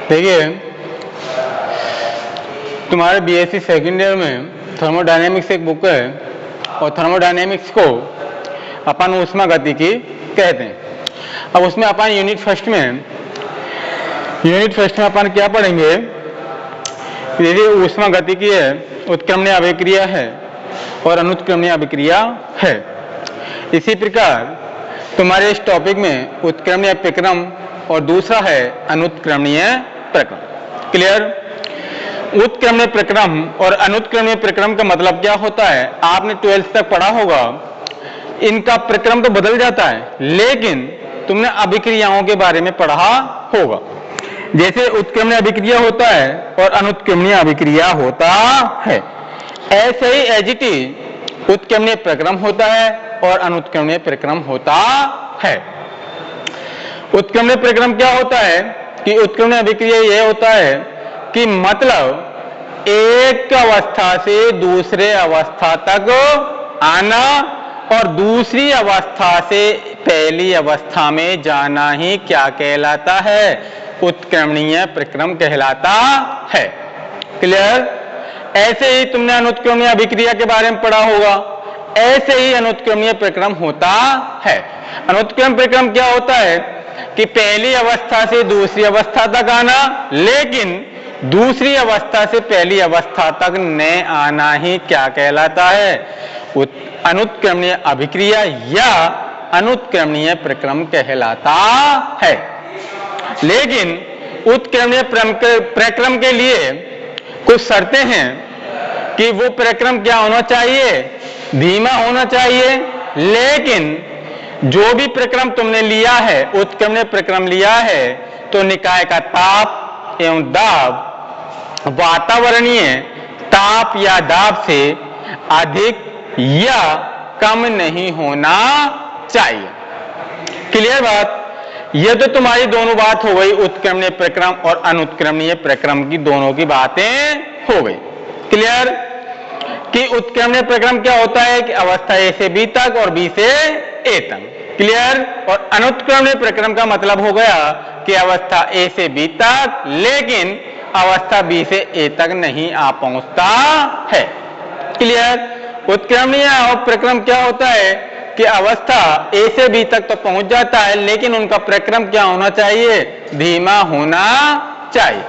देखिए, तुम्हारे BSc second year में थर्मोडायनेमिक्स एक बुक है और थर्मोडायनेमिक्स को अपन ऊष्मागतिकी कहते हैं। अब उसमें अपन यूनिट फर्स्ट में अपन क्या पढ़ेंगे? यदि ऊष्मागतिकी है, उत्क्रमणीय अभिक्रिया है और अनुत्क्रमणीय अभिक्रिया है। इसी प्रकार तुम्हारे इस टॉपिक में उत्क्रमणीय प्रक्रम और दूसरा है अनुत्क्रमणीय प्रक्रम। क्लियर? उत्क्रमणीय प्रक्रम और अनुत्क्रमणीय प्रक्रम का मतलब क्या होता है? आपने 12th तक पढ़ा होगा। इनका प्रक्रम तो बदल जाता है, लेकिन तुमने अभिक्रियाओं के बारे में पढ़ा होगा। जैसे उत्क्रमणीय अभिक्रिया होता है और अनुत्क्रमणीय अभिक्रिया होता है, ऐसे ही एज इट इज उत्क्रमणीय प्रक्रम होता है और अनुत्क्रमणीय प्रक्रम होता है। उत्क्रमणीय प्रक्रम क्या होता है कि उत्क्रमणीय अभिक्रिया यह होता है कि मतलब एक अवस्था से दूसरे अवस्था तक आना और दूसरी अवस्था से पहली अवस्था में जाना ही क्या कहलाता है? उत्क्रमणीय प्रक्रम कहलाता है। क्लियर? ऐसे ही तुमने अनुत्क्रमणीय अभिक्रिया के बारे में पढ़ा होगा, ऐसे ही अनुत्क्रमणीय प्रक्रम होता है। अनुत्क्रमणीय प्रक्रम क्या होता है कि पहली अवस्था से दूसरी अवस्था तक आना, लेकिन दूसरी अवस्था से पहली अवस्था तक न आना ही क्या कहलाता है? अनुत्क्रमणीय अभिक्रिया या अनुत्क्रमणीय प्रक्रम कहलाता है। लेकिन उत्क्रमणीय प्रक्रम के लिए कुछ शर्तें हैं कि वो प्रक्रम क्या होना चाहिए? धीमा होना चाहिए। लेकिन जो भी प्रक्रम तुमने लिया है, उत्क्रमणीय प्रक्रम लिया है, तो निकाय का ताप एवं दाब वातावरणीय ताप या दाब से अधिक या कम नहीं होना चाहिए। क्लियर बात? यह तो तुम्हारी दोनों बात हो गई, उत्क्रमणीय प्रक्रम और अनुत्क्रमणीय प्रक्रम की दोनों की बातें हो गई। क्लियर? कि उत्क्रमणीय प्रक्रम क्या होता है कि अवस्था ए से बी तक और बी से ए तक। क्लियर? और अनुत्क्रमणीय प्रक्रम का मतलब हो गया कि अवस्था ए से बी तक, लेकिन अवस्था बी से ए तक नहीं आ पहुंचता है। क्लियर? उत्क्रमणीय प्रक्रम क्या होता है कि अवस्था ए से बी तक तो पहुंच जाता है, लेकिन उनका प्रक्रम क्या होना चाहिए? धीमा होना चाहिए।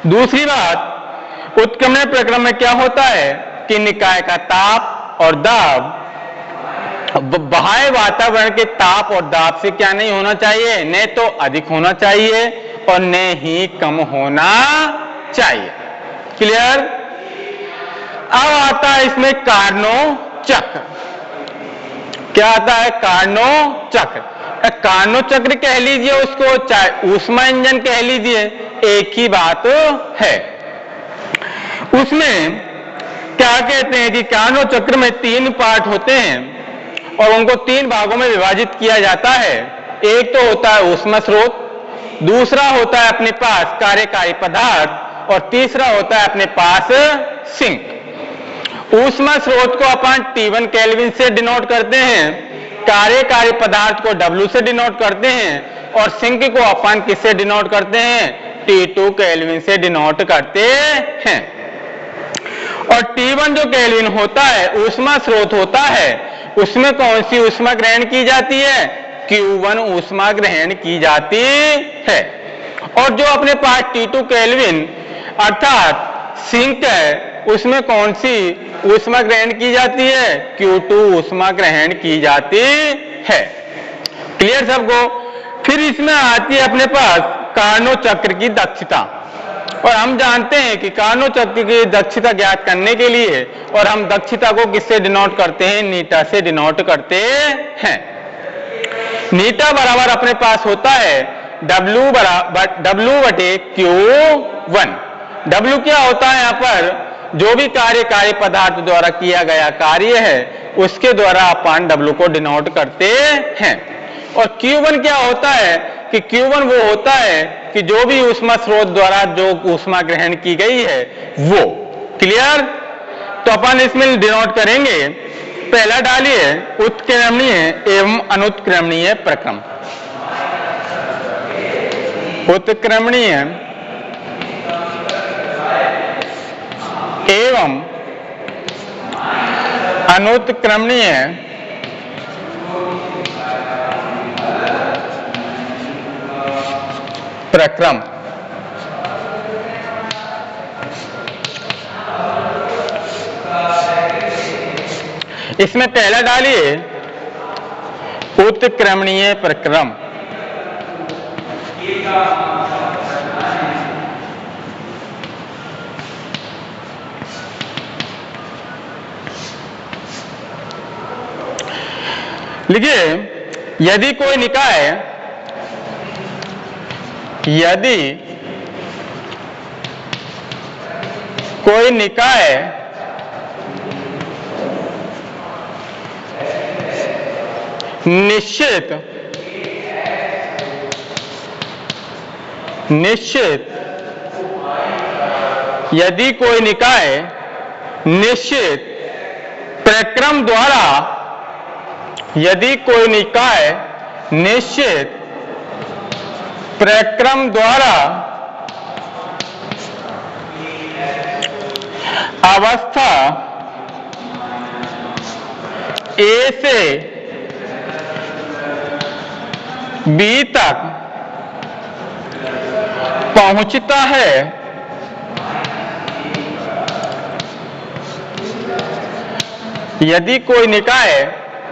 दूसरी बात, उत्क्रमणीय प्रक्रम में क्या होता है कि निकाय का ताप और दाब बाह्य वातावरण के ताप और दाब से क्या नहीं होना चाहिए? न तो अधिक होना चाहिए और न ही कम होना चाहिए। क्लियर? अब आता है इसमें कार्नोट चक्र। क्या आता है? कार्नोट चक्र। कार्नोट चक्र कह लीजिए उसको, चाहे ऊष्मा इंजन कह लीजिए, एक ही बात है। उसमें क्या कहते हैं कि कार्नोट चक्र में 3 पार्ट होते हैं और उनको 3 भागों में विभाजित किया जाता है। एक तो होता है ऊष्मा स्रोत, दूसरा होता है अपने पास कार्यकारी पदार्थ और तीसरा होता है अपने पास सिंक। ऊष्मा स्रोत को अपन T1 केल्विन से डिनोट करते हैं, कार्यकारी पदार्थ को W से डिनोट करते हैं और सिंक को अपन किससे डिनोट करते हैं? T2 केल्विन से डिनोट करते हैं। और T1 जो केल्विन होता है, ऊष्मा स्रोत होता है, उसमें कौन सी ऊष्मा ग्रहण की जाती है? Q1 ऊष्मा ग्रहण की जाती है। और जो अपने पास T2 केल्विन अर्थात सिंक है, उसमें कौन सी ऊष्मा ग्रहण की जाती है? Q2 ऊष्मा ग्रहण की जाती है। क्लियर सबको? फिर इसमें आती है अपने पास कार्नोट चक्र की दक्षता। और हम जानते हैं कि कार्नोट चक्र की दक्षता ज्ञात करने के लिए, और हम दक्षता को किससे डिनोट करते हैं? नीटा से डिनोट करते हैं। नीटा बराबर अपने पास होता है W बटे Q1। W क्या होता है? यहाँ पर जो भी कार्यकारी पदार्थ द्वारा किया गया कार्य है, उसके द्वारा अपन W को डिनोट करते हैं। और Q1 क्या होता है कि Q1 वो होता है कि जो भी ऊष्मा स्रोत द्वारा जो ऊष्मा ग्रहण की गई है वो। क्लियर? तो अपन इसमें डिनोट करेंगे। पहला डालिए उत्क्रमणीय एवं अनुत्क्रमणीय प्रक्रम। उत्क्रमणीय एवं अनुत्क्रमणीय प्रक्रम। इसमें पहला डालिए उत्क्रमणीय प्रक्रम। लिखिए, यदि कोई निकाय निश्चित यदि कोई निकाय निश्चित प्रक्रम द्वारा अवस्था A से B तक पहुंचता है, यदि कोई निकाय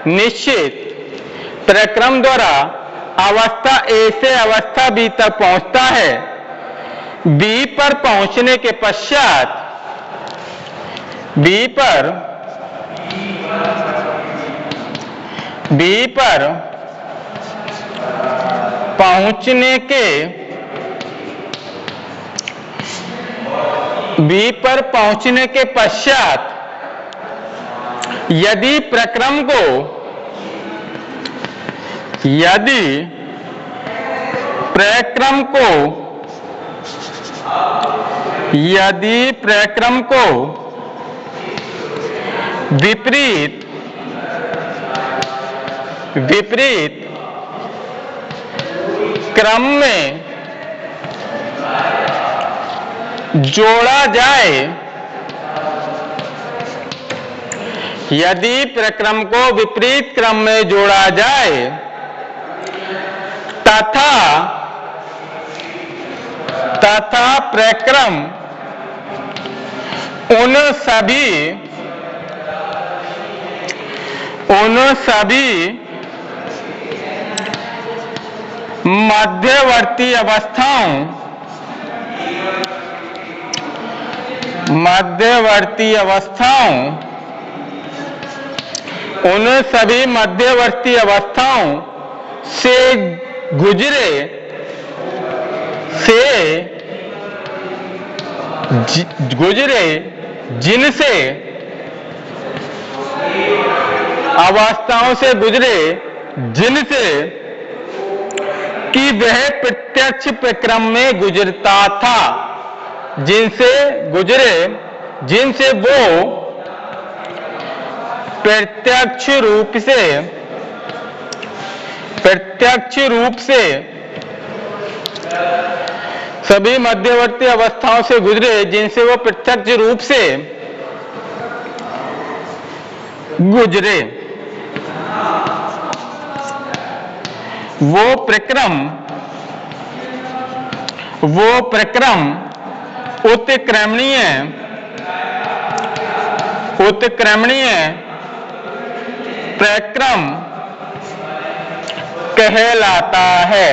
निश्चित प्रक्रम द्वारा अवस्था A से अवस्था B तक पहुंचता है, B पर पहुंचने के पश्चात B पर पहुंचने के पश्चात यदि प्रक्रम को विपरीत क्रम में जोड़ा जाए, यदि प्रक्रम को विपरीत क्रम में जोड़ा जाए तथा प्रक्रम उन सभी मध्यवर्ती अवस्थाओं से गुजरे जिनसे कि वह प्रत्यक्ष प्रक्रम में गुजरता था, जिनसे वो प्रत्यक्ष रूप से सभी मध्यवर्ती अवस्थाओं से गुजरे, जिनसे वो प्रत्यक्ष रूप से गुजरे। वो प्रक्रम उत्क्रमणीय प्रक्रम कहलाता है।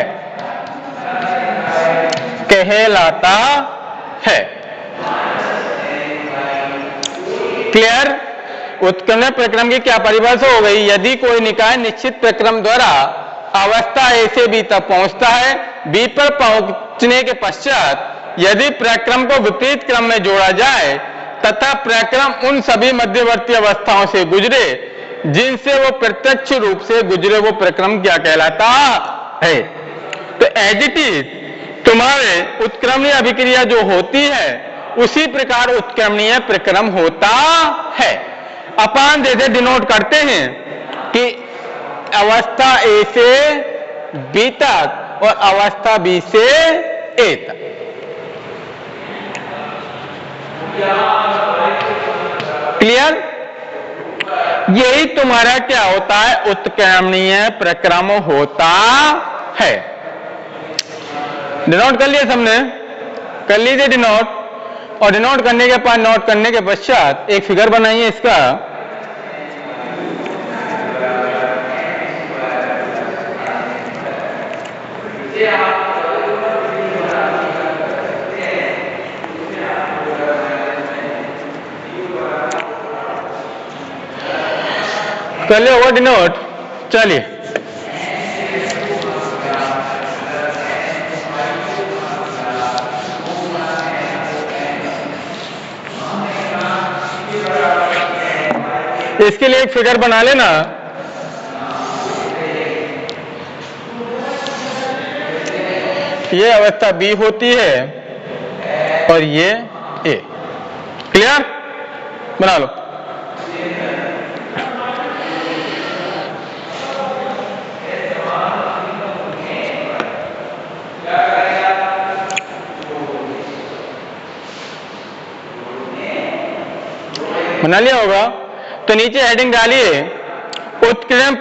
क्लियर? उत्क्रमण प्रक्रम की क्या परिभाषा हो गई? यदि कोई निकाय निश्चित प्रक्रम द्वारा अवस्था A से B तक पहुंचता है, B पर पहुंचने के पश्चात यदि प्रक्रम को विपरीत क्रम में जोड़ा जाए तथा प्रक्रम उन सभी मध्यवर्ती अवस्थाओं से गुजरे जिनसे वो प्रत्यक्ष रूप से गुजरे, वो प्रक्रम क्या कहलाता है? तो एज इट इज तुम्हारे उत्क्रमणीय अभिक्रिया जो होती है उसी प्रकार उत्क्रमणीय प्रक्रम होता है। अपन जैसे डिनोट करते हैं कि अवस्था A से B तक और अवस्था B से ए तक। क्लियर? यही तुम्हारा क्या होता है, उत्क्रमणीय प्रक्रम होता है। डिनोट कर लिया सबने? कर लीजिए डिनोट। और डिनोट करने के बाद, नोट करने के पश्चात एक फिगर बनाइए इसका। कर लिया होगा डिनोट? चलिए इसके लिए एक फिगर बना लेना। ये अवस्था बी होती है और ये ए। क्लियर? बना लो। बना लिया होगा? तो नीचे हेडिंग डालिए, उत्क्रम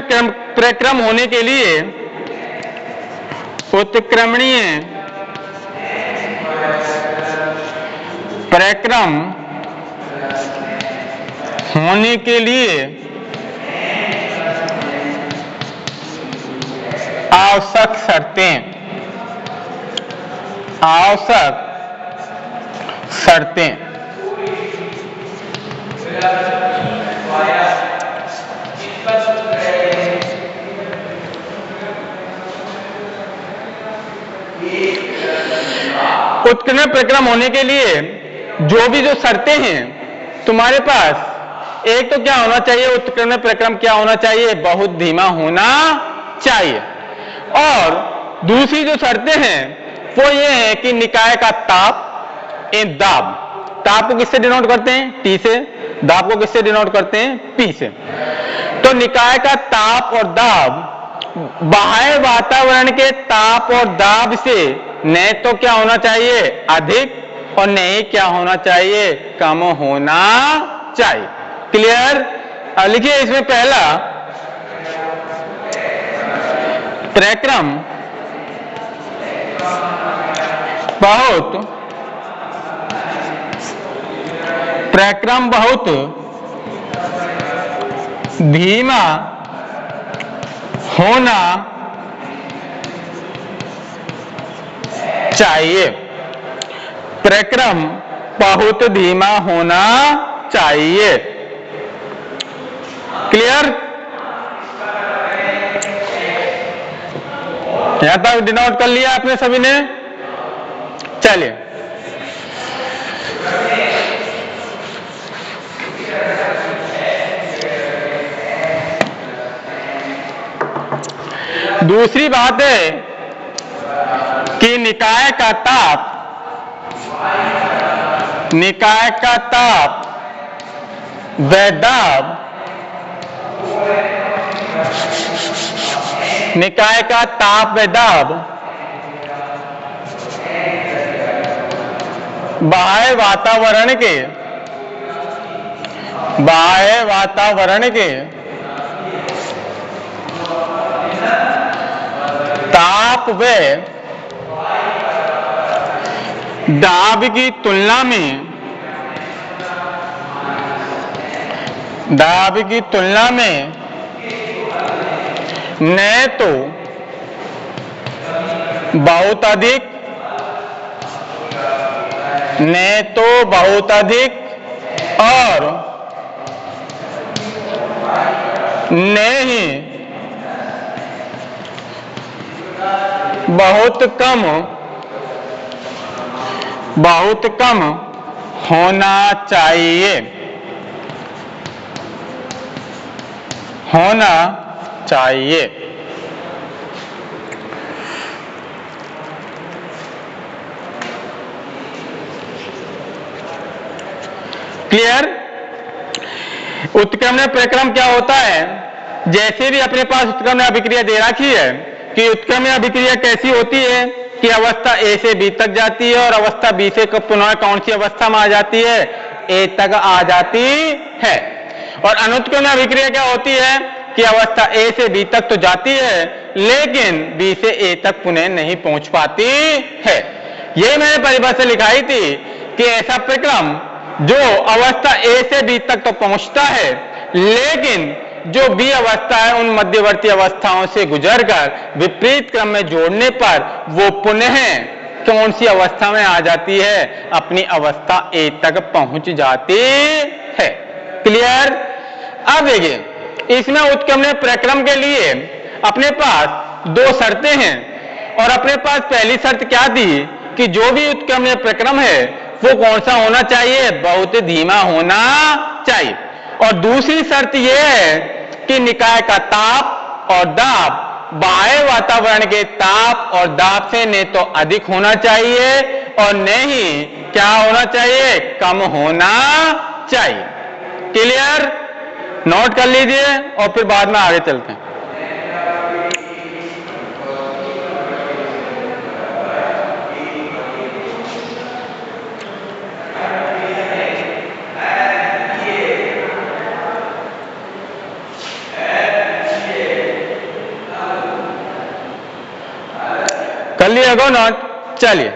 प्रक्रम होने के लिए, उत्क्रमणीय प्रक्रम होने के लिए आवश्यक शर्तें, आवश्यक शर्तें। उत्क्रमण प्रक्रम होने के लिए जो शर्तें हैं तुम्हारे पास, एक तो क्या होना चाहिए, उत्क्रमण प्रक्रम क्या होना चाहिए, बहुत धीमा होना चाहिए। और दूसरी जो शर्तें हैं वो ये है कि निकाय का ताप एवं दाब, ताप को किससे डिनोट करते हैं, टी से, दाब को किससे डिनोट करते हैं, पी से। तो निकाय का ताप और दाब बाह्य वातावरण के ताप और दाब से न तो क्या होना चाहिए, अधिक, और नहीं क्या होना चाहिए, कम होना चाहिए। क्लियर? अब लिखिए इसमें पहला, प्रक्रम बहुत धीमा होना चाहिए। प्रक्रम बहुत धीमा होना चाहिए। क्लियर? यहां तक डिनोट कर लिया आपने सभी ने? चलिए दूसरी बात है कि निकाय का ताप व दाब, निकाय का ताप व दाब बाह्य वातावरण के ताप व दाब की तुलना में न तो बहुत अधिक और न ही बहुत कम होना चाहिए। क्लियर? उत्क्रमण प्रक्रम क्या होता है, जैसे भी अपने पास उत्क्रमण अभिक्रिया दे रखी है कि उत्क्रमण अभिक्रिया कैसी होती है, कि अवस्था ए से बी तक जाती है और अवस्था बी से पुनः कौन सी अवस्था में आ जाती है, ए तक आ जाती है। और अनुत्क्रमण अभिक्रिया क्या होती है कि अवस्था ए से बी तक तो जाती है लेकिन बी से ए तक पुनः नहीं पहुंच पाती है। ये मैंने परिभाषा लिखाई थी कि ऐसा प्रक्रम जो अवस्था ए से बी तक तो पहुंचता है लेकिन जो बी अवस्था है उन मध्यवर्ती अवस्थाओं से गुजरकर विपरीत क्रम में जोड़ने पर वो पुनः कौन सी अवस्था में आ जाती है, अपनी अवस्था ए तक पहुंच जाती है। क्लियर। अब देखिए इसमें उत्क्रमणीय प्रक्रम के लिए अपने पास दो शर्तें हैं और अपने पास पहली शर्त क्या थी कि जो भी उत्क्रमणीय प्रक्रम है वो कौन सा होना चाहिए, बहुत धीमा होना चाहिए। और दूसरी शर्त यह है कि निकाय का ताप और दाब बाह्य वातावरण के ताप और दाब से न तो अधिक होना चाहिए और न ही क्या होना चाहिए, कम होना चाहिए। क्लियर। नोट कर लीजिए और फिर बाद में आगे चलते हैं। कर लिया गो नोट। चलिए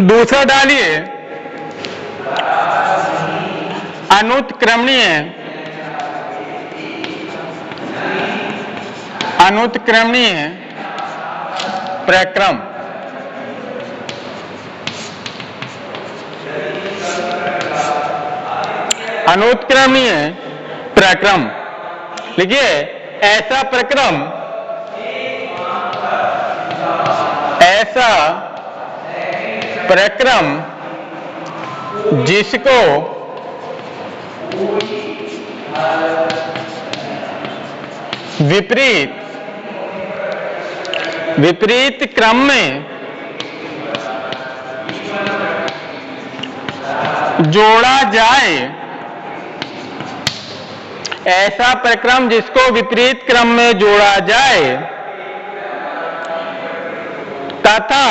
दूसरा डालिए अनुत्क्रमणीय प्रक्रम। अनुत्क्रमणीय प्रक्रम लिखिए ऐसा प्रक्रम जिसको विपरीत क्रम में जोड़ा जाए, ऐसा प्रक्रम जिसको विपरीत क्रम में जोड़ा जाए तथा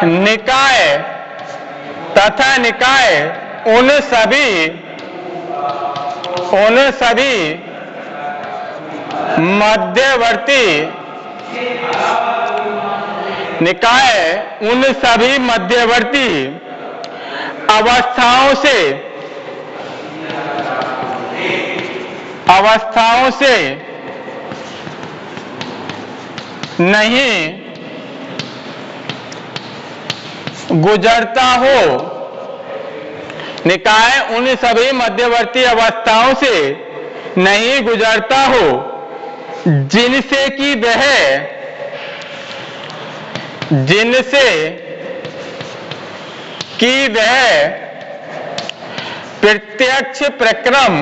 निकाय उन सभी मध्यवर्ती अवस्थाओं से नहीं गुजरता हो, निकाय उन सभी मध्यवर्ती अवस्थाओं से नहीं गुजरता हो जिनसे कि वह प्रत्यक्ष प्रक्रम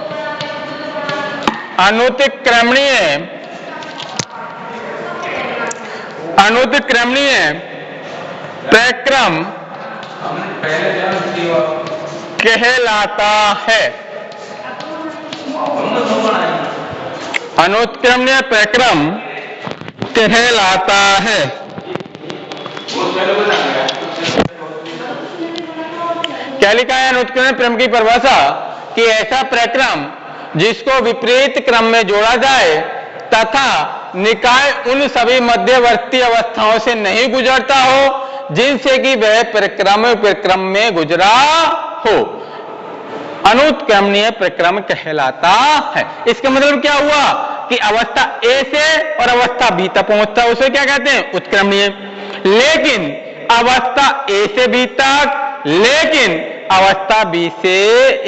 में गुजरा हो। अनुत्क्रमणीय प्रक्रम कहलाता है। अनुत्क्रमणीय प्रक्रम कहलाता है। क्या लिखा है अनुत्क्रमणीय प्रक्रम की परिभाषा कि ऐसा प्रक्रम जिसको विपरीत क्रम में जोड़ा जाए तथा निकाय उन सभी मध्यवर्ती अवस्थाओं से नहीं गुजरता हो जिनसे कि वह प्रक्रम में गुजरा हो, अनुत्क्रमणीय प्रक्रम कहलाता है। इसका मतलब क्या हुआ कि अवस्था ए से और अवस्था बी तक पहुंचता है उसे क्या कहते हैं, उत्क्रमणीय। लेकिन अवस्था ए से बी तक, लेकिन अवस्था बी से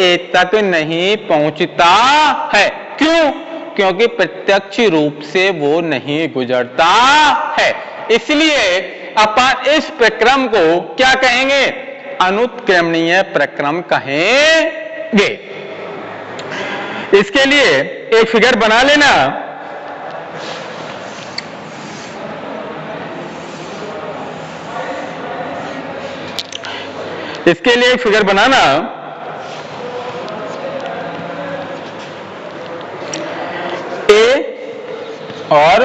ए तक नहीं पहुंचता है। क्यों? क्योंकि प्रत्यक्ष रूप से वो नहीं गुजरता है। इसलिए अपन इस प्रक्रम को क्या कहेंगे? अनुत्क्रमणीय प्रक्रम कहेंगे। इसके लिए एक फिगर बना लेना। इसके लिए एक फिगर बनाना। ए और